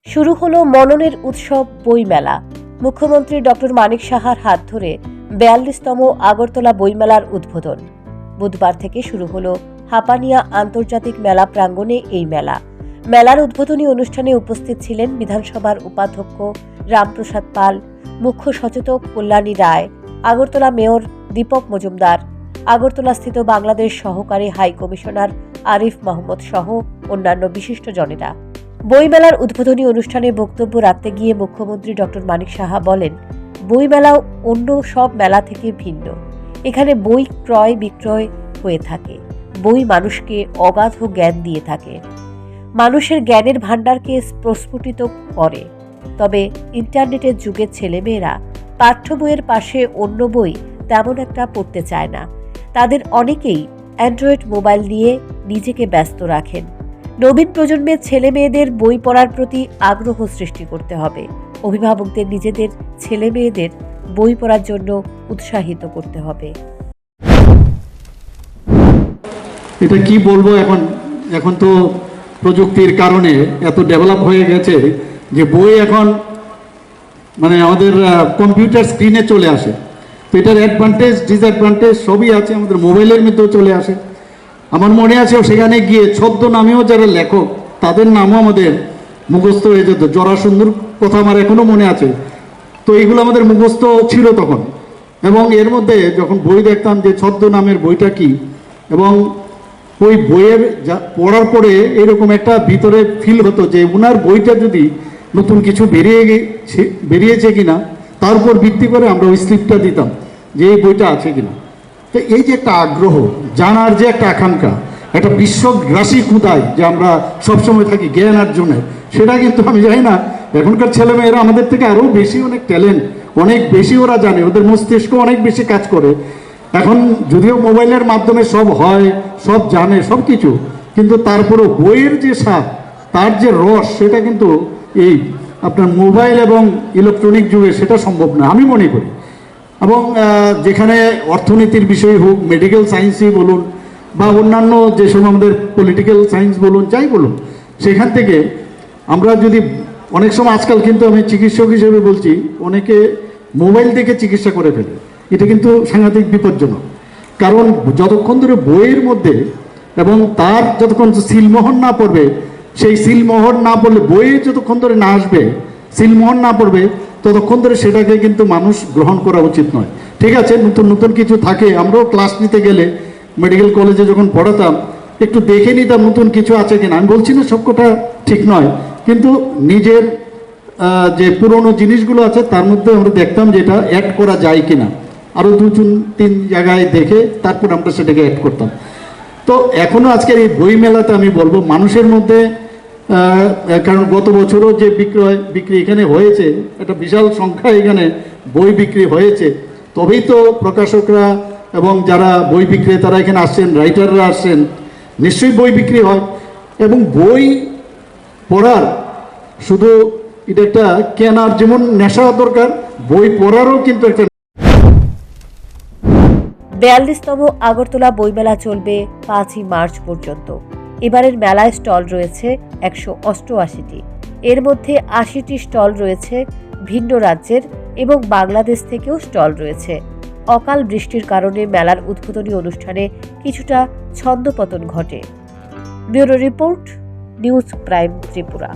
শুরু হলো মননের উৎসব বইমেলা। মুখ্যমন্ত্রী ডক্টর মানিক সাহার হাত ধরে ৪২তম আগরতলা বইমেলার উদ্বোধন। বুধবার থেকে শুরু হলো হাপানিয়া আন্তর্জাতিক মেলা প্রাঙ্গণে এই মেলা। মেলার উদ্বোধনী অনুষ্ঠানে উপস্থিত ছিলেন বিধানসভার উপাধ্যক্ষ রামপ্রসাদ পাল, মুখ্য সচেতক কল্যাণী রায়, আগরতলা মেয়র দীপক মজুমদার, আগরতলাস্থিত বাংলাদেশ সহকারী হাই কমিশনার আরিফ মাহমুদ সহ অন্যান্য বিশিষ্টজনেরা। বইমেলার উদ্বোধনী অনুষ্ঠানে বক্তব্য রাখতে গিয়ে মুখ্যমন্ত্রী ডক্টর মানিক সাহা বলেন, বইমেলাও অন্য সব মেলা থেকে ভিন্ন। এখানে বই ক্রয় বিক্রয় হয়ে থাকে। বই মানুষকে অগাধ জ্ঞান দিয়ে থাকে, মানুষের জ্ঞানের ভাণ্ডারকে প্রস্ফুটিত করে। তবে ইন্টারনেটের যুগের ছেলেমেয়েরা পাঠ্য বইয়ের পাশে অন্য বই তেমন একটা পড়তে চায় না। তাদের অনেকেই অ্যান্ড্রয়েড মোবাইল নিয়ে নিজেকে ব্যস্ত রাখেন। নবীন প্রজন্মের ছেলে মেয়েদের বই পড়ার প্রতি আগ্রহ সৃষ্টি করতে হবে। অভিভাবকদের নিজেদের ছেলে মেয়েদের বই পড়ার জন্য উৎসাহিত করতে হবে। এটা কি বলবো, এখন তো প্রযুক্তির কারণে এত ডেভেলপ হয়ে গেছে যে বই এখন মানে আমাদের কম্পিউটার স্ক্রিনে চলে আসে। তো এটার অ্যাডভান্টেজ ডিসঅ্যাডভান্টেজ সবই আছে, আমাদের মোবাইলের মধ্যেও চলে আসে। আমার মনে আছে সেখানে গিয়ে ছদ্ম নামেও যারা লেখক তাদের নামও আমাদের মুখস্থ হয়ে যেত। জরাসন্ধুর কথা আমার এখনো মনে আছে। তো এইগুলো আমাদের মুখস্থ ছিল তখন। এবং এর মধ্যে যখন বই দেখতাম যে ছদ্ম নামের বইটা কি, এবং ওই বইয়ের পড়ার পরে এরকম একটা ভিতরে ফিল হতো যে ওনার বইটা যদি নতুন কিছু বেরিয়েছে কিনা তার উপর ভিত্তি করে আমরা ওই স্লিপটা দিতাম যে এই বইটা আছে কিনা। তো এই যে একটা আগ্রহ, জানার যে একটা আকাঙ্ক্ষা, একটা বিশ্বগ্রাসী ক্ষুধায় যে আমরা সবসময় থাকি জ্ঞান অর্জনে, সেটা কিন্তু আমি জানি না এখনকার ছেলেমেয়েরা আমাদের থেকে আরও বেশি অনেক ট্যালেন্ট, অনেক বেশি ওরা জানে, ওদের মস্তিষ্ক অনেক বেশি কাজ করে। এখন যদিও মোবাইলের মাধ্যমে সব হয়, সব জানে, সব কিছু, কিন্তু তারপরেও বইয়ের যে স্বাদ, তার যে রস, সেটা কিন্তু এই আপনার মোবাইল এবং ইলেকট্রনিক যুগে সেটা সম্ভব না আমি মনে করি। এবং যেখানে অর্থনীতির বিষয় হোক, মেডিকেল সায়েন্সই বলুন বা অন্যান্য যেসব আমাদের পলিটিক্যাল সায়েন্স বলুন, যাই বলুন, সেখান থেকে আমরা যদি অনেক সময় আজকাল কিন্তু আমি চিকিৎসক হিসেবে বলছি, অনেকে মোবাইল থেকে চিকিৎসা করে ফেলে। এটা কিন্তু সাংঘাতিক বিপজ্জনক। কারণ যতক্ষণ ধরে বইয়ের মধ্যে এবং তার যতক্ষণ সিলমোহর না পড়বে, সেই সিলমোহর না পড়লে বইয়ে যতক্ষণ ধরে না আসবে, সিলমোহর না পড়বে, ততক্ষণ ধরে সেটাকে কিন্তু মানুষ গ্রহণ করা উচিত নয়। ঠিক আছে, নতুন নতুন কিছু থাকে। আমরাও ক্লাস নিতে গেলে মেডিকেল কলেজে যখন পড়াতাম একটু দেখে নিতাম নতুন কিছু আছে কিনা। আমি বলছি না সবকটা ঠিক নয়, কিন্তু নিজের যে পুরনো জিনিসগুলো আছে তার মধ্যে আমরা দেখতাম যে এটা অ্যাড করা যায় কিনা। আরও 2-3 জায়গায় দেখে তারপর আমরা সেটাকে অ্যাড করতাম। তো এখনও আজকের এই বই মেলাতে আমি বলবো মানুষের মধ্যে, কারণ গত বছরও যে বিক্রি এখানে হয়েছে, একটা বিশাল সংখ্যা এখানে বই বিক্রি হয়েছে, তবেই তো প্রকাশকরা এবং যারা বই বিক্রেতারা এখানে আসছেন, রাইটাররা আসছেন, নিশ্চয়ই বই বিক্রি হয়। এবং বই পড়ার শুধু এটা একটা কেনার যেমন নেশা দরকার, বই পড়ারও কিন্তু একটা। ৪২তম আগরতলা বইমেলা চলবে ৫ই মার্চ পর্যন্ত। এবারের মেলায় স্টল রয়েছে ১৮৮টি। এর মধ্যে ৮০টি স্টল রয়েছে ভিন্ন রাজ্যের এবং বাংলাদেশ থেকেও স্টল রয়েছে। অকাল বৃষ্টির কারণে মেলার উদ্বোধনী অনুষ্ঠানে কিছুটা ছন্দপতন ঘটে। Bureau report, news prime Tripura.